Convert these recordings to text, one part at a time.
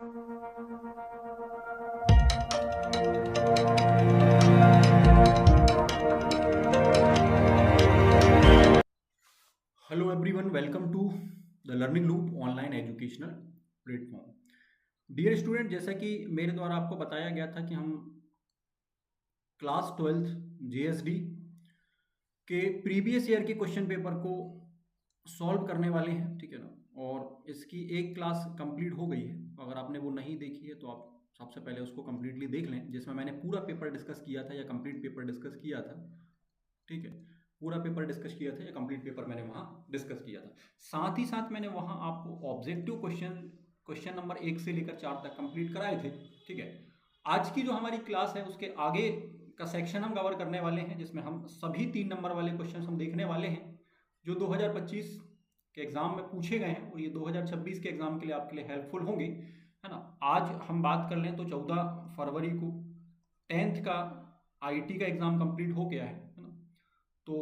Hello everyone, welcome to the learning loop online educational platform. Dear student, जैसा कि मेरे द्वारा आपको बताया गया था कि हम क्लास 12th जीएसडी के प्रीवियस ईयर के क्वेश्चन पेपर को सॉल्व करने वाले हैं, ठीक है ना। और इसकी एक क्लास कंप्लीट हो गई है। अगर आपने वो नहीं देखी है तो आप सबसे पहले उसको कंप्लीटली देख लें, जिसमें मैंने पूरा पेपर डिस्कस किया था या कंप्लीट पेपर डिस्कस किया था, ठीक है। पूरा पेपर डिस्कस किया था या कंप्लीट पेपर मैंने वहाँ डिस्कस किया था। साथ ही साथ मैंने वहाँ आपको ऑब्जेक्टिव क्वेश्चन नंबर 1 से लेकर 4 तक कंप्लीट कराए थे, ठीक है। आज की जो हमारी क्लास है उसके आगे का सेक्शन हम कवर करने वाले हैं, जिसमें हम सभी 3 नंबर वाले क्वेश्चन हम देखने वाले हैं जो 2025 के एग्जाम में पूछे गए हैं, और ये 2026 के एग्जाम के लिए आपके लिए हेल्पफुल होंगे, है ना। आज हम बात कर लें तो 14 फरवरी को 10th का आईटी का एग्जाम कंप्लीट हो गया है ना। तो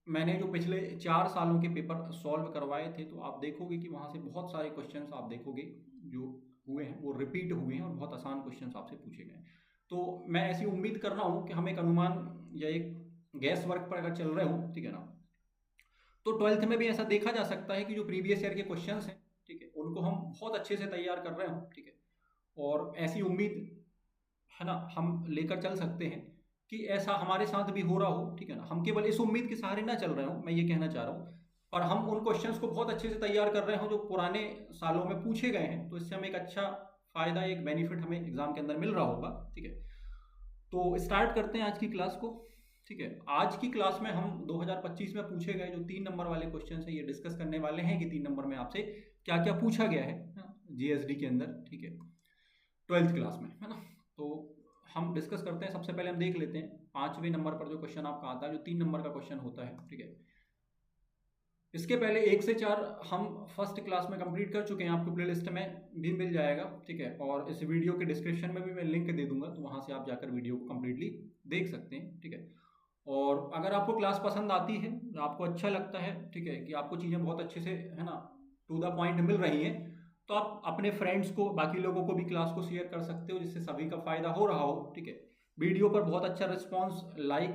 मैंने जो पिछले 4 सालों के पेपर सॉल्व करवाए थे, तो आप देखोगे कि वहाँ से बहुत सारे क्वेश्चंस आप देखोगे जो हुए हैं वो रिपीट हुए हैं और बहुत आसान क्वेश्चंस आपसे पूछे गए हैं। तो मैं ऐसी उम्मीद कर रहा हूँ कि हम एक अनुमान या एक गैस वर्क पर अगर चल रहे हो, ठीक है ना, तो 12th में भी ऐसा देखा जा सकता है कि जो प्रीवियस ईयर के क्वेश्चंस हैं, ठीक है, उनको हम बहुत अच्छे से तैयार कर रहे हो, ठीक है। और ऐसी उम्मीद, है ना, हम लेकर चल सकते हैं कि ऐसा हमारे साथ भी हो रहा हो, ठीक है ना। हम केवल इस उम्मीद के सहारे ना चल रहे हो, मैं ये कहना चाह रहा हूँ, पर हम उन क्वेश्चंस को बहुत अच्छे से तैयार कर रहे हो जो पुराने सालों में पूछे गए हैं। तो इससे हमें एक अच्छा फायदा, एक बेनिफिट हमें एग्जाम के अंदर मिल रहा होगा, ठीक है। तो स्टार्ट करते हैं आज की क्लास को, ठीक है। आज की क्लास में हम 2025 में पूछे गए जो 3 नंबर वाले क्वेश्चन है ये डिस्कस करने वाले हैं कि 3 नंबर में आपसे क्या क्या पूछा गया है जीएसडी के अंदर, ठीक है, 12th क्लास में, है ना। तो हम डिस्कस करते हैं। सबसे पहले हम देख लेते हैं 5वें नंबर पर जो क्वेश्चन आपका आता है, जो 3 नंबर का क्वेश्चन होता है, ठीक है। इसके पहले 1 से 4 हम फर्स्ट क्लास में कंप्लीट कर चुके हैं, आपको प्लेलिस्ट में भी मिल जाएगा, ठीक है। और इस वीडियो के डिस्क्रिप्शन में भी मैं लिंक दे दूंगा, तो वहां से आप जाकर वीडियो को कंप्लीटली देख सकते हैं, ठीक है। और अगर आपको क्लास पसंद आती है, आपको अच्छा लगता है, ठीक है, कि आपको चीज़ें बहुत अच्छे से, है ना, टू द पॉइंट मिल रही हैं, तो आप अपने फ्रेंड्स को, बाकी लोगों को भी क्लास को शेयर कर सकते हो, जिससे सभी का फायदा हो रहा हो, ठीक है। वीडियो पर बहुत अच्छा रिस्पॉन्स, लाइक,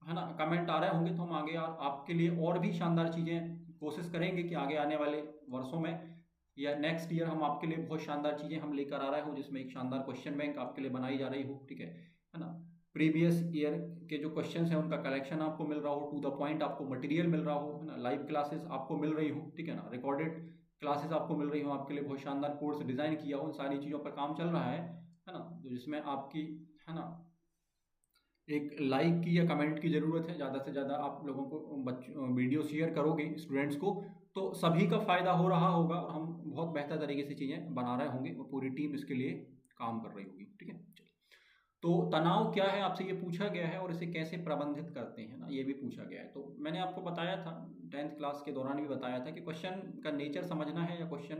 है ना, कमेंट आ रहे होंगे, तो हम आगे आपके लिए और भी शानदार चीज़ें कोशिश करेंगे कि आगे आने वाले वर्षों में या नेक्स्ट ईयर हम आपके लिए बहुत शानदार चीज़ें हम लेकर आ रहे हो, जिसमें एक शानदार क्वेश्चन बैंक आपके लिए बनाई जा रही हो, ठीक है ना। प्रीवियस ईयर के जो क्वेश्चंस हैं उनका कलेक्शन आपको मिल रहा हो, टू द पॉइंट आपको मटेरियल मिल रहा हो, है ना, लाइव क्लासेस आपको मिल रही हो, ठीक है ना, रिकॉर्डेड क्लासेस आपको मिल रही हो, आपके लिए बहुत शानदार कोर्स डिज़ाइन किया हो, उन सारी चीज़ों पर काम चल रहा है ना। तो जिसमें आपकी, है ना, एक लाइक की या कमेंट की ज़रूरत है। ज़्यादा से ज़्यादा आप लोगों को वीडियो शेयर करोगे स्टूडेंट्स को, तो सभी का फ़ायदा हो रहा होगा और हम बहुत बेहतर तरीके से चीज़ें बना रहे होंगे और पूरी टीम इसके लिए काम कर रही होगी, ठीक है। चलिए, तो तनाव क्या है आपसे ये पूछा गया है और इसे कैसे प्रबंधित करते हैं ना, ये भी पूछा गया है। तो मैंने आपको बताया था, 10th क्लास के दौरान भी बताया था कि क्वेश्चन का नेचर समझना है या क्वेश्चन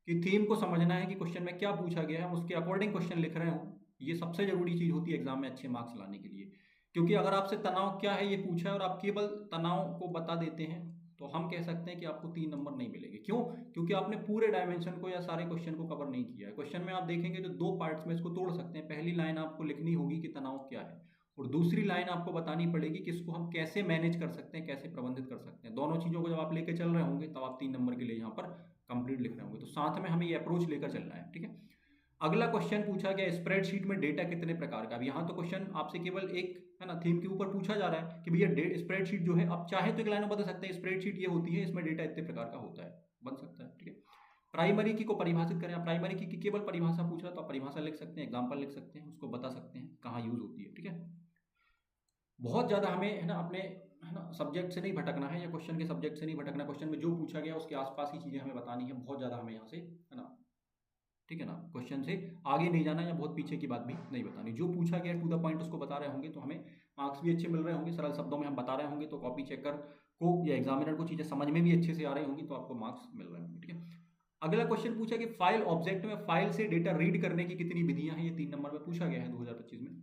की थीम को समझना है कि क्वेश्चन में क्या पूछा गया है, हम उसके अकॉर्डिंग क्वेश्चन लिख रहे हो। ये सबसे ज़रूरी चीज़ होती है एग्जाम में अच्छे मार्क्स लाने के लिए। क्योंकि अगर आपसे तनाव क्या है ये पूछा है और आप केवल तनाव को बता देते हैं, तो हम कह सकते हैं कि आपको 3 नंबर नहीं मिलेंगे। क्यों? क्योंकि आपने पूरे डायमेंशन को या सारे क्वेश्चन को कवर नहीं किया है। क्वेश्चन में आप देखेंगे तो 2 पार्ट्स में इसको तोड़ सकते हैं। पहली लाइन आपको लिखनी होगी कि तनाव क्या है, और दूसरी लाइन आपको बतानी पड़ेगी कि इसको हम कैसे मैनेज कर सकते हैं, कैसे प्रबंधित कर सकते हैं। दोनों चीज़ों को जब आप लेके चल रहे होंगे तब आप 3 नंबर के लिए यहाँ पर कंप्लीट लिख रहे होंगे। तो साथ में हमें ये अप्रोच लेकर चलना है, ठीक है। अगला क्वेश्चन पूछा गया स्प्रेडशीट में डेटा कितने प्रकार का। अब यहाँ तो क्वेश्चन आपसे केवल एक, है ना, थीम के ऊपर पूछा जा रहा है कि भैया स्प्रेडशीट जो है, आप चाहे तो एक लाइन में बता सकते हैं स्प्रेडशीट ये होती है, इसमें डेटा इतने प्रकार का होता है, बन सकता है, ठीक है। प्राइमरी की को परिभाषित करें, आप प्राइमरी की केवल परिभाषा पूछ रहा है तो आप परिभाषा लिख सकते हैं, एग्जाम्पल लिख सकते हैं, उसको बता सकते हैं कहाँ यूज होती है, ठीक है। बहुत ज़्यादा हमें, है ना, अपने, है ना, सब्जेक्ट से नहीं भटकना है या क्वेश्चन के सब्जेक्ट से नहीं भटकना। क्वेश्चन में जो पूछा गया उसके आसपास की चीज़ें हमें बतानी है। बहुत ज़्यादा हमें यहाँ से, है ना, ठीक है ना, क्वेश्चन से आगे नहीं जाना या बहुत पीछे की बात भी नहीं बतानी। जो पूछा गया टू द पॉइंट उसको बता रहे होंगे तो हमें मार्क्स भी अच्छे मिल रहे होंगे। सरल शब्दों में हम बता रहे होंगे तो कॉपी चेकर को या एग्जामिनर को चीज़ें समझ में भी अच्छे से आ रही होंगी, तो आपको मार्क्स मिल रहे होंगे, ठीक है। अगला क्वेश्चन पूछा कि फाइल ऑब्जेक्ट में फाइल से डेटा रीड करने की कितनी विधियां हैं। ये 3 नंबर में पूछा गया है 2025 में।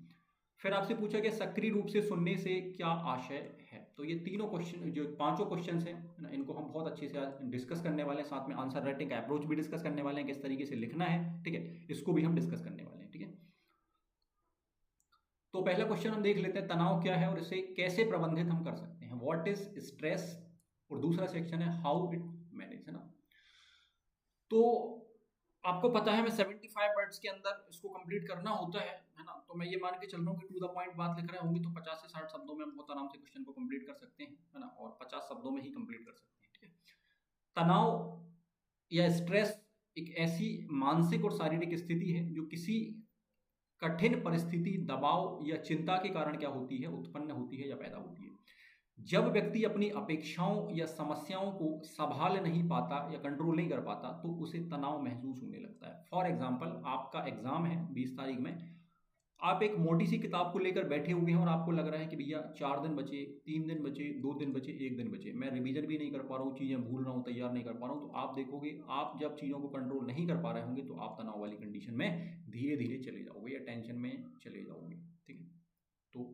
फिर आपसे पूछा गया सक्रिय रूप से सुनने से क्या आशय है। तो ये तीनों क्वेश्चन, जो पांचों क्वेश्चन हैं ना, इनको हम बहुत अच्छे से डिस्कस करने वाले हैं। साथ में आंसर राइटिंग का अप्रोच भी डिस्कस करने वाले हैं, किस तरीके से लिखना है, ठीक है, इसको भी हम डिस्कस करने वाले हैं, ठीक है। तो पहला क्वेश्चन हम देख लेते हैं, तनाव क्या है और इसे कैसे प्रबंधित हम कर सकते हैं, व्हाट इज स्ट्रेस। और दूसरा सेक्शन है हाउ इट मैनेज, है ना। तो आपको पता है मैं 75 वर्ड्स के अंदर इसको कंप्लीट करना होता है ना। तो मैं ये मान के चल रहा हूँ कि टू द पॉइंट बात लिख रहे होंगे तो 50 से 60 शब्दों में हम बहुत आराम से क्वेश्चन को कंप्लीट कर सकते हैं, है ना, और 50 शब्दों में ही कंप्लीट कर सकते हैं, ठीक है। तनाव या स्ट्रेस एक ऐसी मानसिक और शारीरिक स्थिति है जो किसी कठिन परिस्थिति, दबाव या चिंता के कारण क्या होती है, उत्पन्न होती है या पैदा होती है। जब व्यक्ति अपनी अपेक्षाओं या समस्याओं को संभाल नहीं पाता या कंट्रोल नहीं कर पाता तो उसे तनाव महसूस होने लगता है। फॉर एग्जाम्पल, आपका एग्जाम है 20 तारीख में, आप एक मोटी सी किताब को लेकर बैठे हुए हैं और आपको लग रहा है कि भैया 4 दिन बचे, 3 दिन बचे, 2 दिन बचे, 1 दिन बचे, मैं रिवीजन भी नहीं कर पा रहा हूँ, चीज़ें भूल रहा हूँ, तैयार नहीं कर पा रहा हूँ। तो आप देखोगे, आप जब चीज़ों को कंट्रोल नहीं कर पा रहे होंगे तो आप तनाव वाली कंडीशन में धीरे धीरे चले जाओगे या टेंशन में चले जाओगे, ठीक है। तो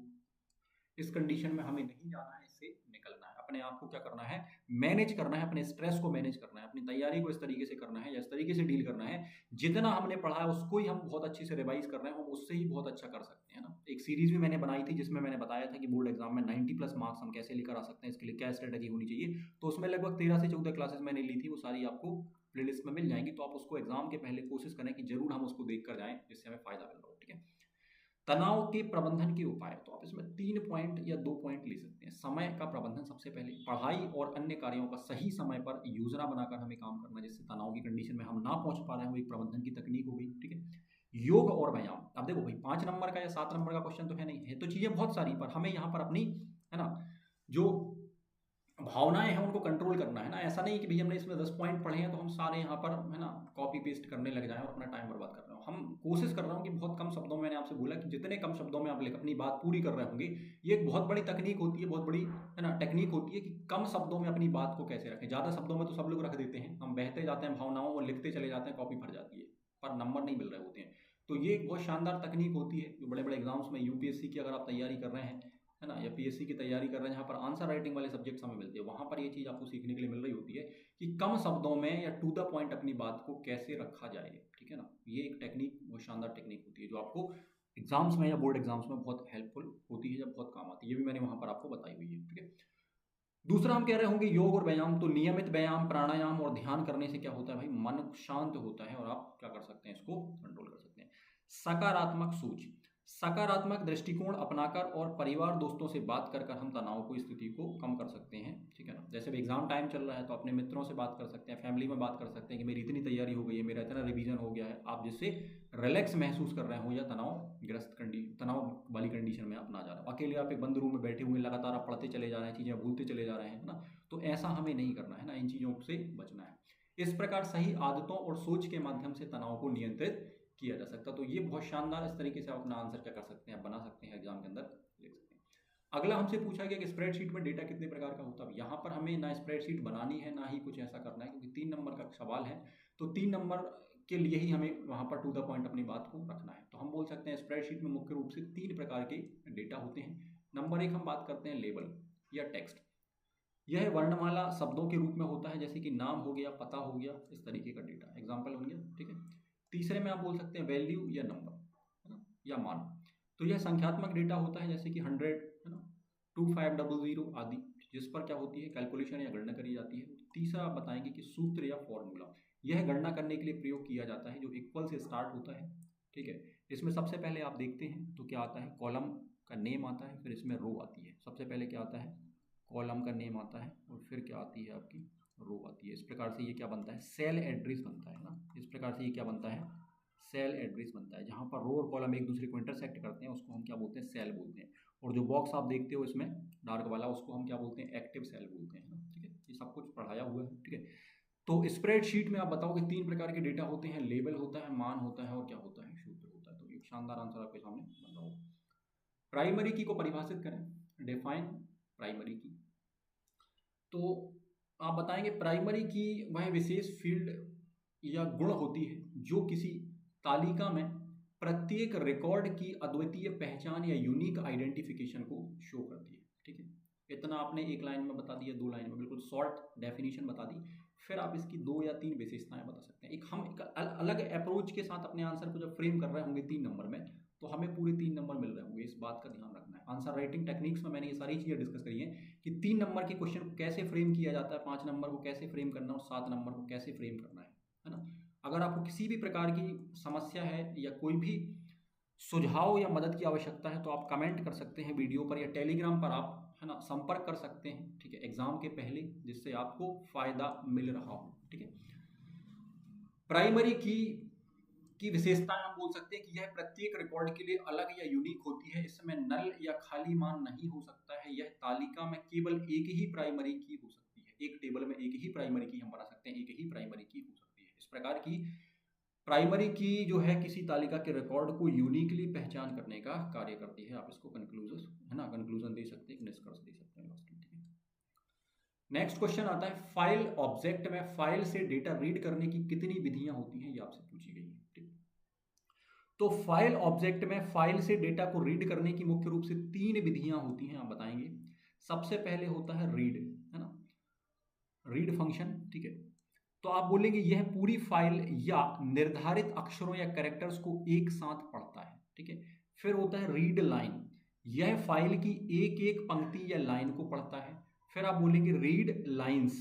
इस कंडीशन में हमें नहीं जाना है, इससे निकलना है। अपने आप को क्या करना है, मैनेज करना है, अपने स्ट्रेस को मैनेज करना है, अपनी तैयारी को इस तरीके से करना है या इस तरीके से डील करना है, जितना हमने पढ़ा है उसको ही हम बहुत अच्छे से रिवाइज कर रहे हैं, हम उससे ही बहुत अच्छा कर सकते हैं ना। एक सीरीज भी मैंने बनाई थी जिसमें मैंने बताया था कि बोर्ड एग्जाम में 90+ मार्क्स हम कैसे लेकर आ सकते हैं, इसके लिए क्या स्ट्रेटजी होनी चाहिए। तो उसमें लगभग 13 से 14 क्लासेस मैंने ली थी, वो सारी आपको प्लेलिस्ट में मिल जाएंगी। तो आप उसको एग्जाम के पहले कोशिश करें कि जरूर हम उसको देख कर जाएं, जिससे हमें फायदा मिल रहा हो, ठीक है। तनाव के प्रबंधन के उपाय, तो आप इसमें 3 पॉइंट या 2 पॉइंट ले सकते हैं। समय का प्रबंधन, सबसे पहले पढ़ाई और अन्य कार्यों का सही समय पर योजना बनाकर हमें काम करना, जिससे तनाव की कंडीशन में हम ना पहुंच पा रहे हैं, वो एक प्रबंधन की तकनीक हो गई, ठीक है। योग और व्यायाम, अब देखो भाई 5 नंबर का या 7 नंबर का क्वेश्चन तो है नहीं, है तो चीजें बहुत सारी, पर हमें यहाँ पर अपनी, है ना, जो भावनाएं हैं उनको कंट्रोल करना है ना। ऐसा नहीं कि भैया हमने इसमें 10 पॉइंट पढ़े हैं तो हम सारे यहाँ पर, है ना, कॉपी पेस्ट करने लग जाएं और अपना टाइम बर्बाद कर रहे हो। हम कोशिश कर रहा हूँ कि बहुत कम शब्दों में, मैंने आपसे बोला कि जितने कम शब्दों में आप अपनी बात पूरी कर रहे होंगे, ये एक बहुत बड़ी तकनीक होती है, बहुत बड़ी, है ना, टेक्निक होती है कि कम शब्दों में अपनी बात को कैसे रखें। ज़्यादा शब्दों में तो सब लोग रख देते हैं, हम बहते जाते हैं भावनाओं और लिखते चले जाते हैं, कॉपी भर जाती है, पर नंबर नहीं मिल रहे होते हैं। तो ये एक बहुत शानदार तकनीक होती है जो बड़े बड़े एग्जाम्स में, यूपीएससी की अगर आप तैयारी कर रहे हैं, है ना, या पीएससी की तैयारी कर रहे हैं, जहाँ पर आंसर राइटिंग वाले सब्जेक्ट्स हमें मिलते हैं, वहाँ पर ये चीज़ आपको सीखने के लिए मिल रही होती है कि कम शब्दों में या टू द पॉइंट अपनी बात को कैसे रखा जाए, ठीक है ना। ये एक टेक्निक, वो शानदार टेक्निक होती है जो आपको एग्जाम्स में या बोर्ड एग्जाम्स में बहुत हेल्पफुल होती है, जब बहुत काम आती है। ये भी मैंने वहाँ पर आपको बताई हुई है, ठीक है। दूसरा हम कह रहे होंगे योग और व्यायाम, तो नियमित व्यायाम, प्राणायाम और ध्यान करने से क्या होता है भाई, मन शांत होता है और आप क्या कर सकते हैं, इसको कंट्रोल कर सकते हैं। सकारात्मक सोच, सकारात्मक दृष्टिकोण अपनाकर और परिवार दोस्तों से बात कर कर हम तनाव को, स्थिति को कम कर सकते हैं, ठीक है ना। जैसे भी एग्जाम टाइम चल रहा है तो अपने मित्रों से बात कर सकते हैं, फैमिली में बात कर सकते हैं कि मेरी इतनी तैयारी हो गई है, मेरा इतना रिवीजन हो गया है, आप जिससे रिलैक्स महसूस कर रहे हो या तनाव वाली कंडीशन में आप ना जा रहे हो। अकेले आप एक बंद रूम में बैठे हुए लगातार आप पढ़ते चले जा रहे हैं, चीज़ें भूलते चले जा रहे हैं ना, तो ऐसा हमें नहीं करना है ना, इन चीज़ों से बचना है। इस प्रकार सही आदतों और सोच के माध्यम से तनाव को नियंत्रित किया जा सकता। तो ये बहुत शानदार, इस तरीके से आप अपना आंसर क्या कर सकते हैं, आप बना सकते हैं, एग्जाम के अंदर लिख सकते हैं। अगला हमसे पूछा गया कि स्प्रेडशीट में डेटा कितने प्रकार का होता है। यहाँ पर हमें ना स्प्रेडशीट बनानी है ना ही कुछ ऐसा करना है, क्योंकि 3 नंबर का सवाल है, तो 3 नंबर के लिए ही हमें वहाँ पर टू द पॉइंट अपनी बात को रखना है। तो हम बोल सकते हैं स्प्रेडशीट में मुख्य रूप से 3 प्रकार के डेटा होते हैं। नंबर 1 हम बात करते हैं लेबल या टेक्स्ट। यह वर्णमाला शब्दों के रूप में होता है, जैसे कि नाम हो गया, पता हो गया, इस तरीके का डेटा, एग्जाम्पल बन गया, ठीक है। तीसरे में आप बोल सकते हैं वैल्यू या नंबर, है ना, या मान। तो यह संख्यात्मक डेटा होता है, जैसे कि 100, है ना, 2500 आदि, जिस पर क्या होती है, कैलकुलेशन या गणना करी जाती है। तीसरा आप बताएंगे कि सूत्र या फॉर्मूला, यह गणना करने के लिए प्रयोग किया जाता है, जो इक्वल से स्टार्ट होता है, ठीक है। इसमें सबसे पहले आप देखते हैं तो क्या आता है, कॉलम का नेम आता है, फिर इसमें रो आती है। सबसे पहले क्या आता है, कॉलम का नेम आता है, और फिर क्या आती है आपकी, रो आती है। इस प्रकार से ये क्या बनता है, सेल एड्रेस बनता है ना। इस प्रकार से ये क्या बनता है, सेल एड्रेस बनता है। जहाँ पर रो और कॉलम एक दूसरे को इंटरसेक्ट करते हैं उसको हम क्या बोलते हैं, सेल बोलते हैं। और जो बॉक्स आप देखते हो इसमें डार्क वाला, उसको हम क्या बोलते हैं, एक्टिव सेल बोलते हैं ना, ठीक है। ये सब कुछ पढ़ाया हुआ है, ठीक है। तो स्प्रेडशीट में आप बताओ कि 3 प्रकार के डेटा होते हैं, लेबल होता है, मान होता है, और क्या होता है, सूत्र होता है। तो एक शानदार आंसर आपके सामने बन रहा होगा। प्राइमरी की को परिभाषित करें, डिफाइन प्राइमरी की। तो आप बताएंगे प्राइमरी की वह विशेष फील्ड या गुण होती है जो किसी तालिका में प्रत्येक रिकॉर्ड की अद्वितीय पहचान या यूनिक आइडेंटिफिकेशन को शो करती है, ठीक है। इतना आपने एक लाइन में बता दिया, 2 लाइन में बिल्कुल शॉर्ट डेफिनेशन बता दी, फिर आप इसकी 2 या 3 विशेषताएं बता सकते हैं। एक अलग अप्रोच के साथ अपने आंसर को जब फ्रेम कर रहे होंगे 3 नंबर में, तो हमें पूरे 3 नंबर मिल रहे होंगे, इस बात का ध्यान रखना है। आंसर राइटिंग टेक्निक्स में मैंने ये सारी चीज़ें डिस्कस करी हैं कि 3 नंबर के क्वेश्चन को कैसे फ्रेम किया जाता है, 5 नंबर को कैसे फ्रेम करना है और 7 नंबर को कैसे फ्रेम करना है ना। अगर आपको किसी भी प्रकार की समस्या है या कोई भी सुझाव या मदद की आवश्यकता है तो आप कमेंट कर सकते हैं वीडियो पर, या टेलीग्राम पर आप है ना संपर्क कर सकते हैं, ठीक है, एग्जाम के पहले, जिससे आपको फायदा मिल रहा हो, ठीक है। प्राइमरी की विशेषताएं हम बोल सकते हैं कि यह प्रत्येक रिकॉर्ड के लिए अलग या यूनिक होती है। इसमें नल या खाली मान नहीं हो सकता है। यह तालिका में केवल एक ही प्राइमरी की हो सकती है, एक टेबल में एक ही प्राइमरी की हम बना सकते हैं, एक ही प्राइमरी की हो सकती है। इस प्रकार की प्राइमरी की जो है किसी तालिका के रिकॉर्ड को यूनिकली पहचान करने का कार्य करती है। आप इसको कंक्लूजन दे सकते हैं, निष्कर्ष दे सकते हैं लास्ट में, ठीक है। नेक्स्ट क्वेश्चन आता है, फाइल ऑब्जेक्ट में फाइल से डेटा रीड करने की कितनी विधियां होती हैं, ये आपसे पूछी गई है, ठीक। तो फाइल ऑब्जेक्ट में फाइल से डेटा को रीड करने की मुख्य रूप से 3 विधियां होती हैं, आप बताएंगे। सबसे पहले होता है रीड, है ना, रीड फंक्शन, ठीक है। तो आप बोलेंगे यह पूरी फाइल या निर्धारित अक्षरों या कैरेक्टर्स को एक साथ पढ़ता है, ठीक है। फिर होता है रीड लाइन, यह फाइल की एक एक पंक्ति या लाइन को पढ़ता है। फिर आप बोलेंगे रीड लाइंस,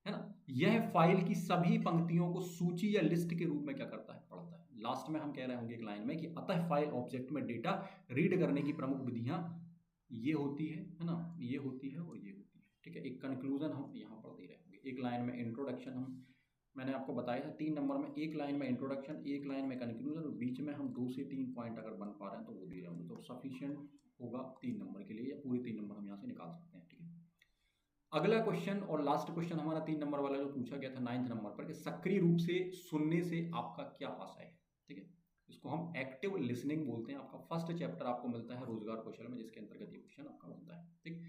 है ना, यह फाइल की सभी पंक्तियों को सूची या लिस्ट के रूप में क्या करता है, पढ़ता है। लास्ट में हम कह रहे होंगे एक लाइन में कि अतः फाइल ऑब्जेक्ट में डेटा रीड करने की प्रमुख विधियां ये होती है ना, ये होती है और ये होती है, ठीक है। एक कंक्लूजन हम यहाँ पर दे रहे होंगे, एक लाइन में इंट्रोडक्शन, मैंने आपको बताया था 3 नंबर में, एक लाइन में इंट्रोडक्शन, एक लाइन में कंक्लूजन, और बीच में हम 2 से 3 पॉइंट अगर बन पा रहे हैं तो वो दे रहे होंगे, तो सफिशिएंट होगा 3 नंबर के लिए, या पूरे 3 नंबर हम यहाँ से निकाल सकते हैं, ठीक है। अगला क्वेश्चन और लास्ट क्वेश्चन हमारा 3 नंबर वाला जो पूछा गया था 9th नंबर पर, कि सक्रिय रूप से सुनने से आपका क्या आशय है, ठीक है। इसको हम एक्टिव लिसनिंग बोलते हैं। आपका फर्स्ट चैप्टर आपको मिलता है रोजगार कौशल में, जिसके अंतर्गत ये क्वेश्चन आपका बनता है, ठीक।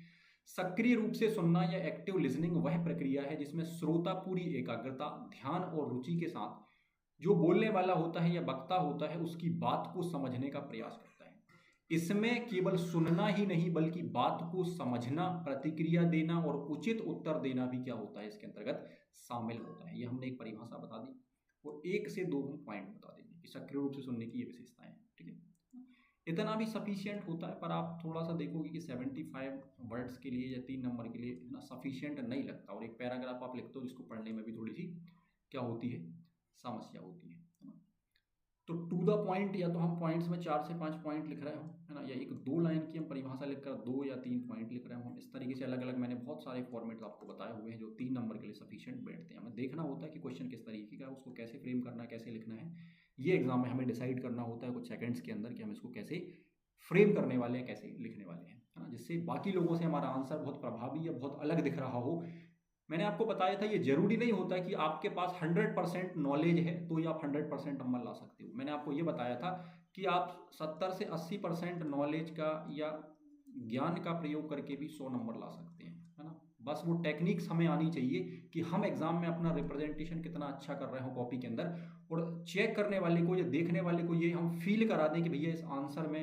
सक्रिय रूप से सुनना या एक्टिव लिसनिंग वह प्रक्रिया है जिसमें श्रोता पूरी एकाग्रता, ध्यान और रुचि के साथ जो बोलने वाला होता है या वक्ता होता है उसकी बात को समझने का प्रयास करता है। इसमें केवल सुनना ही नहीं बल्कि बात को समझना, प्रतिक्रिया देना और उचित उत्तर देना भी क्या होता है, इसके अंतर्गत शामिल होता है। ये हमने एक परिभाषा बता दी और 1 से 2 पॉइंट बता देंगे कि सक्रिय रूप से सुनने की ये विशेषताएं हैं, ठीक है। इतना भी सफिशियंट होता है, पर आप थोड़ा सा देखोगे कि 75 वर्ड्स के लिए या 3 नंबर के लिए ना सफिशियंट नहीं लगता, और एक पैराग्राफ आप लिखते हो जिसको पढ़ने में भी थोड़ी सी क्या होती है, समस्या होती है ना। तो टू द पॉइंट, या तो हम पॉइंट्स में 4 से 5 पॉइंट लिख रहे हो, है ना, या 1-2 लाइन की हम परिभाषा लिखकर 2 या 3 पॉइंट लिख रहे हो। इस तरीके से अलग अलग मैंने बहुत सारे फॉर्मेट आपको बताए हुए हैं जो 3 नंबर के लिए सफिशिएंट बैठते हैं। हमें देखना होता है कि क्वेश्चन किस तरीके का है, उसको कैसे फ्रेम करना है, कैसे लिखना है, ये एग्जाम में हमें डिसाइड करना होता है कुछ सेकंड्स के अंदर कि हम इसको कैसे फ्रेम करने वाले हैं, कैसे लिखने वाले हैं, है ना, जिससे बाकी लोगों से हमारा आंसर बहुत प्रभावी या बहुत अलग दिख रहा हो। मैंने आपको बताया था ये जरूरी नहीं होता कि आपके पास 100% नॉलेज है तो ही आप 100% नंबर ला सकते हो। मैंने आपको ये बताया था कि आप 70 से 80% नॉलेज का या ज्ञान का प्रयोग करके भी 100 नंबर ला सकते हैं, है ना। बस वो टेक्निक्स हमें आनी चाहिए कि हम एग्जाम में अपना रिप्रेजेंटेशन कितना अच्छा कर रहे हो कॉपी के अंदर, और चेक करने वाले को या देखने वाले को ये हम फील करा दें कि भैया इस आंसर में,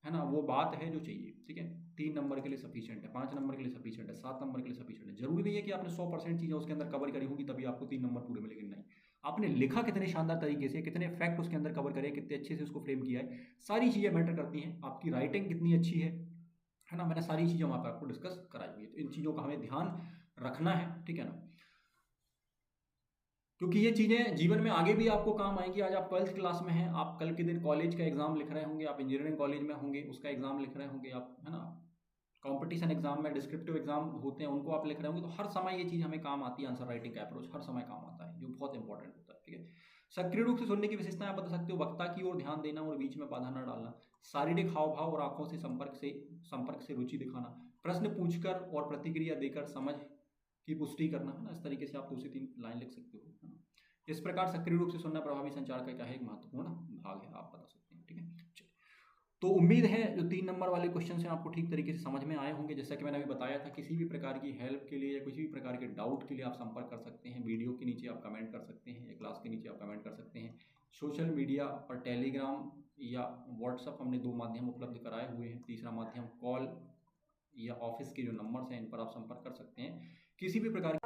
है ना, वो बात है जो चाहिए, ठीक है। 3 नंबर के लिए सफिशिएंट है, 5 नंबर के लिए सफिशिएंट है, 7 नंबर के लिए सफिशिएंट है। जरूरी नहीं है कि आपने 100% चीज़ें उसके अंदर कवर करी होगी तभी आपको 3 नंबर पूरे मिलेंगे, नहीं। आपने लिखा कितने शानदार तरीके से, कितने फैक्ट उसके अंदर कवर करे, कितने अच्छे से उसको फ्रेम किया है, सारी चीज़ें मैटर करती हैं। आपकी राइटिंग कितनी अच्छी है ना, मैंने सारी चीज़ें वहाँ पर आपको डिस्कस कराई हुई है। तो इन चीज़ों का हमें ध्यान रखना है, ठीक है ना, क्योंकि ये चीज़ें जीवन में आगे भी आपको काम आएंगी। आज आप 12th क्लास में हैं, आप कल के दिन कॉलेज का एग्जाम लिख रहे होंगे, आप इंजीनियरिंग कॉलेज में होंगे, उसका एग्जाम लिख रहे होंगे आप, है ना, कंपटीशन एग्जाम में डिस्क्रिप्टिव एग्जाम होते हैं उनको आप लिख रहे होंगे, तो हर समय ये चीज़ हमें काम आती है। आंसर राइटिंग का अप्रोच हर समय काम आता है, जो बहुत इंपॉर्टेंट होता है, ठीक है। सक्रिय रूप से सुनने की विशेषताएं आप बता सकते हो, वक्ता की ओर ध्यान देना और बीच में बाधा न डालना, शारीरिक हाव भाव और आंखों से संपर्क से रुचि दिखाना, प्रश्न पूछकर और प्रतिक्रिया देकर समझ की पुष्टि करना, है ना। इस तरीके से आप 2 से 3 लाइन लिख सकते हो, है ना। इस प्रकार सक्रिय रूप से सुनना प्रभावी संचार का क्या है, एक महत्वपूर्ण भाग है, आप बता सकते हैं, ठीक है। तो उम्मीद है जो 3 नंबर वाले क्वेश्चन हैं आपको ठीक तरीके से समझ में आए होंगे। जैसा कि मैंने अभी बताया था, किसी भी प्रकार की हेल्प के लिए या किसी भी प्रकार के डाउट के लिए आप संपर्क कर सकते हैं। वीडियो के नीचे आप कमेंट कर सकते हैं या क्लास के नीचे आप कमेंट कर सकते हैं। सोशल मीडिया पर टेलीग्राम या व्हाट्सअप हमने 2 माध्यम उपलब्ध कराए हुए हैं। तीसरा माध्यम कॉल या ऑफिस के जो नंबर्स हैं इन पर आप संपर्क कर सकते हैं किसी भी प्रकार